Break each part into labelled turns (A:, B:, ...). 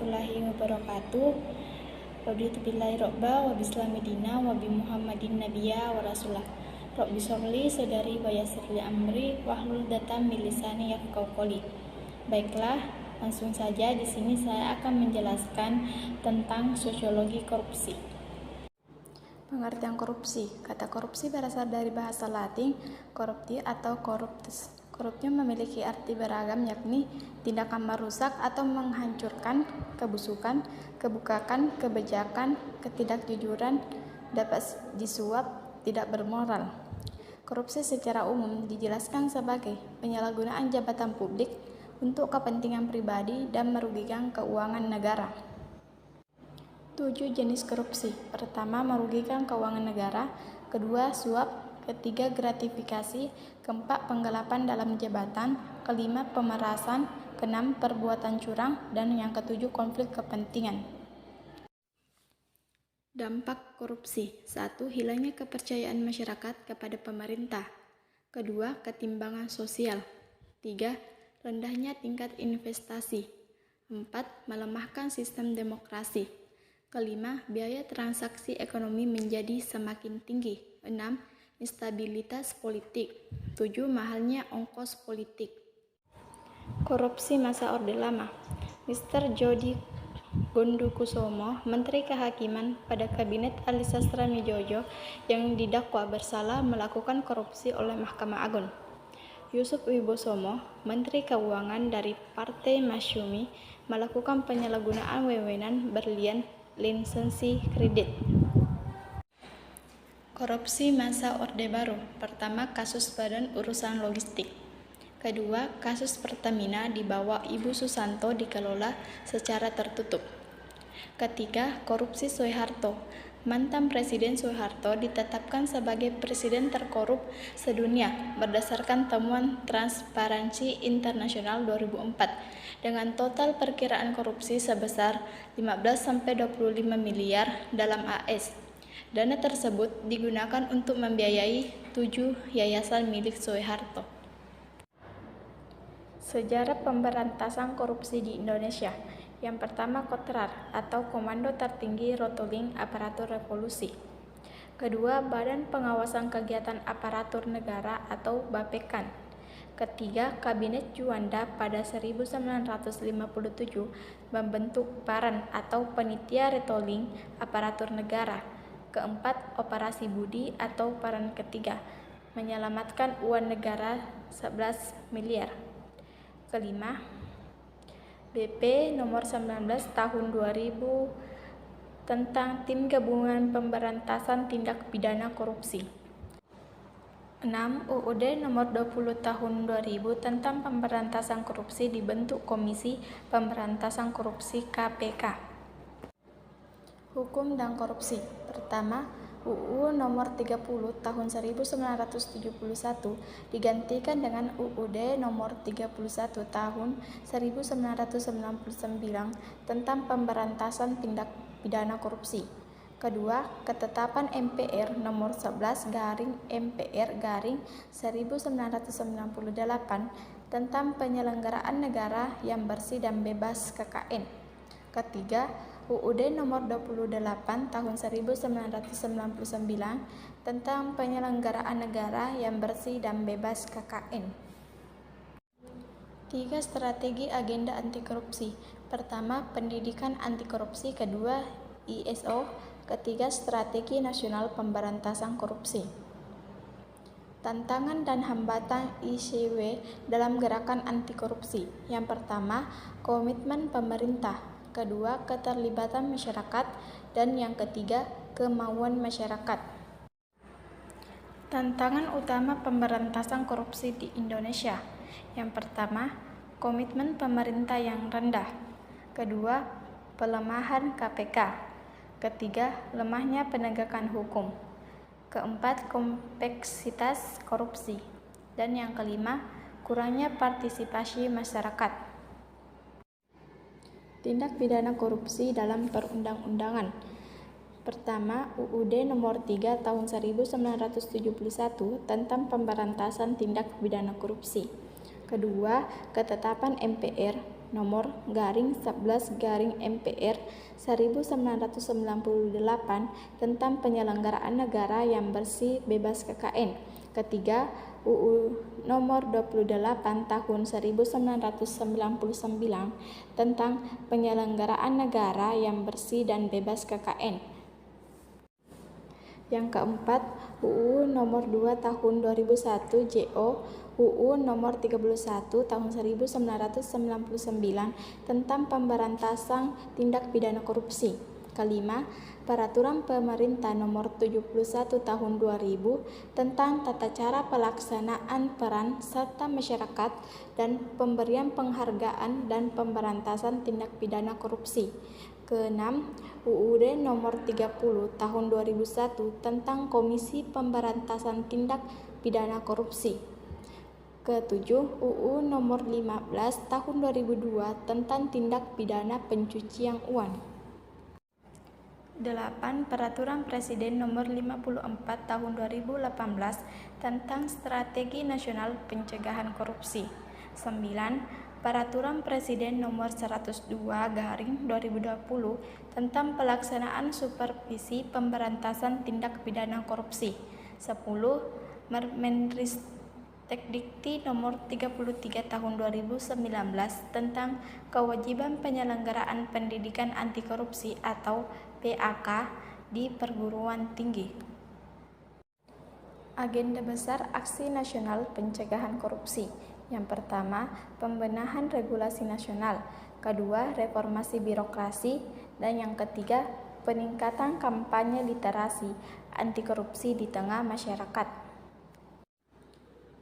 A: warahmatullahi wabarakatuh. Raditu billahi robba wa bislami dina wa bi Muhammadin nabiyya wa rasulah. Rabbi sholli sadari wa yassirli amri wahlul datam min lisani yafqahu qouli. Baiklah, langsung saja di sini saya akan menjelaskan tentang sosiologi korupsi. Pengertian korupsi. Kata korupsi berasal dari bahasa Latin corrupti atau corruptus. Korupsi memiliki arti beragam, yakni tindakan merusak atau menghancurkan, kebusukan, kebukakan, kebijakan, ketidakjujuran, dapat disuap, tidak bermoral. Korupsi secara umum dijelaskan sebagai penyalahgunaan jabatan publik untuk kepentingan pribadi dan merugikan keuangan negara. 7 jenis korupsi. Pertama, merugikan keuangan negara. Kedua, suap. Ketiga, gratifikasi. Keempat, penggelapan dalam jabatan. Kelima, pemerasan. Keenam, perbuatan curang. Dan yang ketujuh, konflik kepentingan. Dampak korupsi. 1. Hilangnya kepercayaan masyarakat kepada pemerintah. Kedua, ketimbangan sosial. 3. Rendahnya tingkat investasi. 4. Melemahkan sistem demokrasi. Kelima, biaya transaksi ekonomi menjadi semakin tinggi. 6. Instabilitas politik. 7. Mahalnya ongkos politik. Korupsi masa Orde Lama. Mr. Djoni Gondokusumo, Menteri Kehakiman pada Kabinet Ali Sastramidjojo yang didakwa bersalah melakukan korupsi oleh Mahkamah Agung. Yusuf Wibosomo, Menteri Keuangan dari Partai Masyumi, melakukan penyalahgunaan wewenang berlian lisensi kredit. Korupsi masa Orde Baru. Pertama, kasus Badan Urusan Logistik. Kedua, kasus Pertamina di bawah Ibu Susanto dikelola secara tertutup. Ketiga, korupsi Soeharto. Mantan Presiden Soeharto ditetapkan sebagai presiden terkorup sedunia berdasarkan temuan Transparansi Internasional 2004 dengan total perkiraan korupsi sebesar 15-25 miliar dalam AS. Dana tersebut digunakan untuk membiayai 7 yayasan milik Soeharto. Sejarah pemberantasan korupsi di Indonesia. Yang pertama, Kontrar atau Komando Tertinggi Rotoling Aparatur Revolusi. Kedua, Badan Pengawasan Kegiatan Aparatur Negara atau BAPEKAN. Ketiga, Kabinet Juanda pada 1957 membentuk PARAN atau Panitia Rotoling Aparatur Negara. Keempat, Operasi Budi atau PARAN ketiga, menyelamatkan uang negara 11 miliar. Kelima, BP nomor 19 tahun 2000 tentang Tim Gabungan Pemberantasan Tindak Pidana Korupsi. 6. UUD nomor 20 tahun 2000 tentang pemberantasan korupsi dibentuk Komisi Pemberantasan Korupsi KPK. Hukum dan korupsi. Pertama, UU nomor 30 tahun 1971 digantikan dengan UUD nomor 31 tahun 1999 tentang pemberantasan tindak pidana korupsi. Kedua, ketetapan MPR nomor 11 MPR 1998 tentang penyelenggaraan negara yang bersih dan bebas KKN. Ketiga, UUD nomor 28 tahun 1999 tentang penyelenggaraan negara yang bersih dan bebas KKN. 3. Strategi agenda anti korupsi. Pertama, pendidikan anti korupsi. Kedua, ISO. Ketiga, strategi nasional pemberantasan korupsi. Tantangan dan hambatan ICW dalam gerakan anti korupsi. Yang pertama, komitmen pemerintah. Kedua, keterlibatan masyarakat. Dan yang ketiga, kemauan masyarakat. Tantangan utama pemberantasan korupsi di Indonesia. Yang pertama, komitmen pemerintah yang rendah. Kedua, pelemahan KPK. Ketiga, lemahnya penegakan hukum. Keempat, kompleksitas korupsi. Dan yang kelima, kurangnya partisipasi masyarakat. Tindak pidana korupsi dalam perundang-undangan. Pertama, UUD nomor 3 tahun 1971 tentang pemberantasan tindak pidana korupsi. Kedua, ketetapan MPR nomor /11/MPR 1998 tentang penyelenggaraan negara yang bersih bebas KKN. Ketiga, UU nomor 28 tahun 1999 tentang penyelenggaraan negara yang bersih dan bebas KKN. Yang keempat, UU nomor 2 tahun 2001 JO, UU nomor 31 tahun 1999 tentang pemberantasan tindak pidana korupsi. Kelima, Peraturan Pemerintah Nomor 71 Tahun 2000 tentang tata cara pelaksanaan peran serta masyarakat dan pemberian penghargaan dan pemberantasan tindak pidana korupsi. Keenam, UUD Nomor 30 Tahun 2001 tentang Komisi Pemberantasan Tindak Pidana Korupsi. Ketujuh, UU Nomor 15 Tahun 2002 tentang tindak pidana pencucian uang. 8. Peraturan Presiden Nomor 54 Tahun 2018 tentang Strategi Nasional Pencegahan Korupsi. 9. Peraturan Presiden Nomor 102/2020 tentang pelaksanaan supervisi pemberantasan tindak pidana korupsi. 10. Permendikti Nomor 33 Tahun 2019 tentang kewajiban penyelenggaraan pendidikan anti korupsi atau PAK di perguruan tinggi. Agenda besar Aksi Nasional Pencegahan Korupsi. Yang pertama, pembenahan regulasi nasional. Kedua, reformasi birokrasi. Dan yang ketiga, peningkatan kampanye literasi anti korupsi di tengah masyarakat.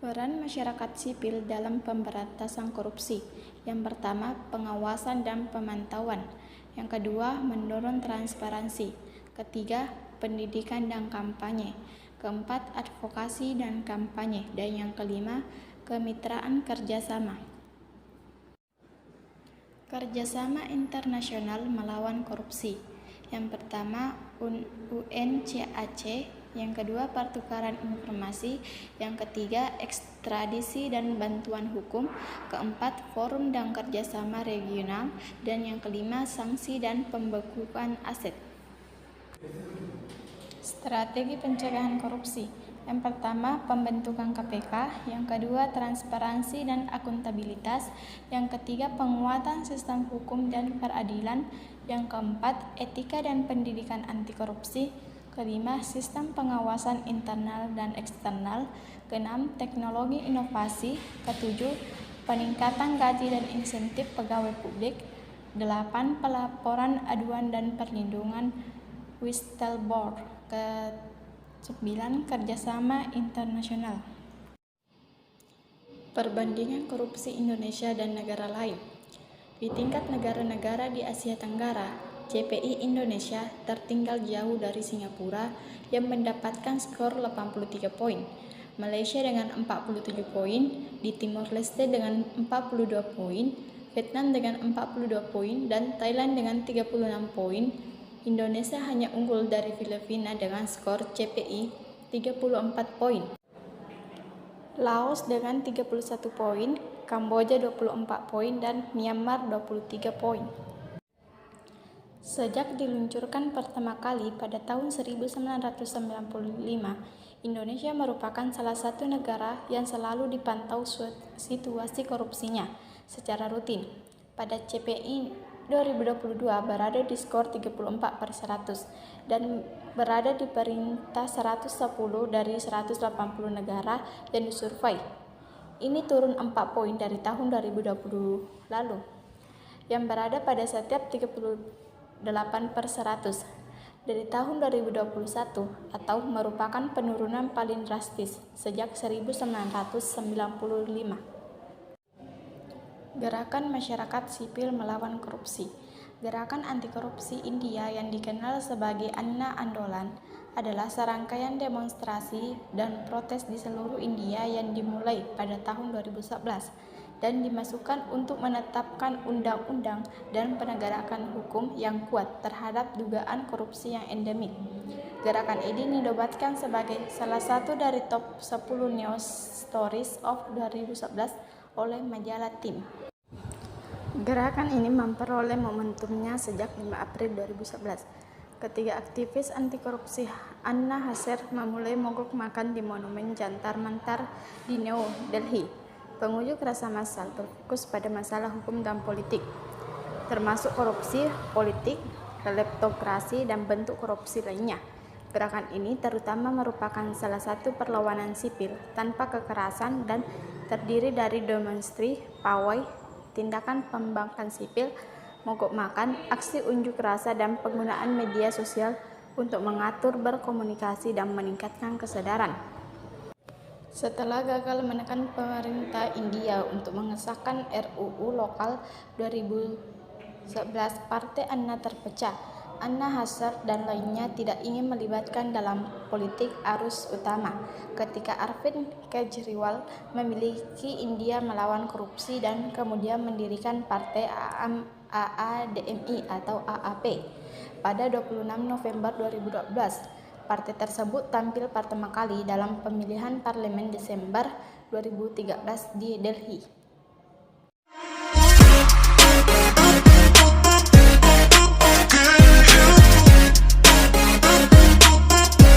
A: Peran masyarakat sipil dalam pemberantasan korupsi. Yang pertama, pengawasan dan pemantauan. Yang kedua, mendorong transparansi. Ketiga, pendidikan dan kampanye. Keempat, advokasi dan kampanye. Dan yang kelima, kemitraan kerjasama. Kerjasama internasional melawan korupsi. Yang pertama, UNCAC. Yang kedua, pertukaran informasi. Yang ketiga, ekstradisi dan bantuan hukum. Keempat, forum dan kerjasama regional. Dan yang kelima, sanksi dan pembekuan aset. Strategi pencegahan korupsi. Yang pertama, pembentukan KPK. Yang kedua, transparansi dan akuntabilitas. Yang ketiga, penguatan sistem hukum dan peradilan. Yang keempat, etika dan pendidikan anti korupsi. Kelima, sistem pengawasan internal dan eksternal. Keenam, teknologi inovasi. Ketujuh, peningkatan gaji dan insentif pegawai publik. 8. Pelaporan aduan dan perlindungan whistleblower. Ke-9, kerjasama internasional. Perbandingan korupsi Indonesia dan negara lain. Di tingkat negara-negara di Asia Tenggara, CPI Indonesia tertinggal jauh dari Singapura yang mendapatkan skor 83 poin, Malaysia dengan 47 poin, di Timor Leste dengan 42 poin, Vietnam dengan 42 poin, dan Thailand dengan 36 poin. Indonesia hanya unggul dari Filipina dengan skor CPI 34 poin. Laos dengan 31 poin, Kamboja 24 poin, dan Myanmar 23 poin. Sejak diluncurkan pertama kali pada tahun 1995, Indonesia merupakan salah satu negara yang selalu dipantau situasi korupsinya secara rutin. Pada CPI 2022 berada di skor 34/100 dan berada di peringkat 110 dari 180 negara yang disurvei. Ini turun 4 poin dari tahun 2020 lalu, yang berada pada setiap 38/100 dari tahun 2021, atau merupakan penurunan paling drastis sejak 1995. Gerakan Masyarakat Sipil Melawan Korupsi. Gerakan anti korupsi India yang dikenal sebagai Anna Andolan adalah serangkaian demonstrasi dan protes di seluruh India yang dimulai pada tahun 2011 dan dimasukkan untuk menetapkan undang-undang dan penegakan hukum yang kuat terhadap dugaan korupsi yang endemik. Gerakan ini dinobatkan sebagai salah satu dari top 10 News Stories of 2011 oleh majalah Time. Gerakan ini memperoleh momentumnya sejak 5 April 2011. Ketiga aktivis anti korupsi Anna Hasser memulai mogok makan di Monumen Jantar Mantar di New Delhi. Pengunjuk rasa massal berfokus pada masalah hukum dan politik, termasuk korupsi politik, kleptokrasi, dan bentuk korupsi lainnya. Gerakan ini terutama merupakan salah satu perlawanan sipil tanpa kekerasan dan terdiri dari demonstrasi, pawai, tindakan pembangkang sipil, mogok makan, aksi unjuk rasa, dan penggunaan media sosial untuk mengatur berkomunikasi dan meningkatkan kesadaran. Setelah gagal menekan pemerintah India untuk mengesahkan RUU Lokal 2011, Partai Anna terpecah. Anna Hasser dan lainnya tidak ingin melibatkan dalam politik arus utama ketika Arvind Kejriwal memiliki India melawan korupsi dan kemudian mendirikan Partai AADMI atau AAP pada 26 November 2012. Partai tersebut tampil pertama kali dalam pemilihan parlemen Desember 2013 di Delhi.